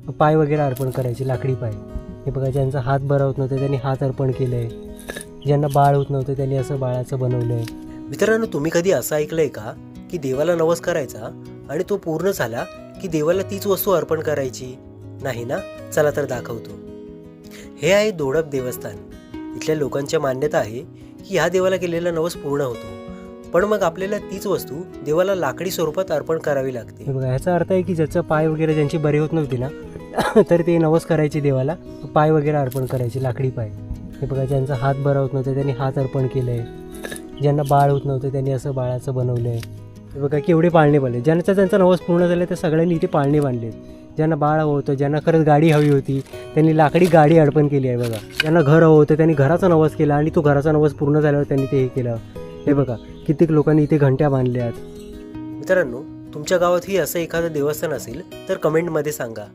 पाय वगैरे अर्पण करायचे, लाकडी पाय. हे बघा, ज्यांचा हात बरा होत नव्हता त्यांनी हात अर्पण केलं आहे, ज्यांना बाळ होत नव्हतं त्यांनी असं बाळाचं बनवलं आहे. मित्रांनो, तुम्ही कधी असं ऐकलंय का की देवाला नवस करायचा आणि तो पूर्ण झाला की देवाला तीच वस्तू अर्पण करायची? नाही ना? चला तर दाखवतो. हे आहे दोडप देवस्थान. इथल्या लोकांच्या मान्यता आहे की ह्या देवाला केलेला नवस पूर्ण होतो, पण मग आपल्याला तीच वस्तू देवाला लाकडी स्वरूपात अर्पण करावी लागते. हे बघा, ह्याचा अर्थ आहे की ज्याचं पाय वगैरे ज्यांची बरी होत नव्हती ना तर ते नवस करायचे देवाला, पाय वगैरे अर्पण करायचे, लाकडी पाय. हे बघा, ज्यांचा हात बरा होत नव्हता त्यांनी हात अर्पण केलं आहे, ज्यांना बाळ होत नव्हतं त्यांनी असं बाळाचं बनवलं आहे. हे बघा, केवढे पाळणे बांधले. ज्यांचा नवस पूर्ण झाला त्या सगळ्यांनी इथे पाळणे बांधलेत. ज्यांना बाळ हवं होतं, ज्यांना खरंच गाडी हवी होती त्यांनी लाकडी गाडी अर्पण केली आहे. बघा, ज्यांना घर हवं होतं त्यांनी घराचा नवस केला आणि तो घराचा नवस पूर्ण झाल्यावर त्यांनी ते हे केलं. हे बघा, कित्येक लोकांनी इथे घंट्या बांधल्यात. मित्रांनो, तुमच्या गावातही असं एखादं देवस्थान असेल तर कमेंटमध्ये सांगा.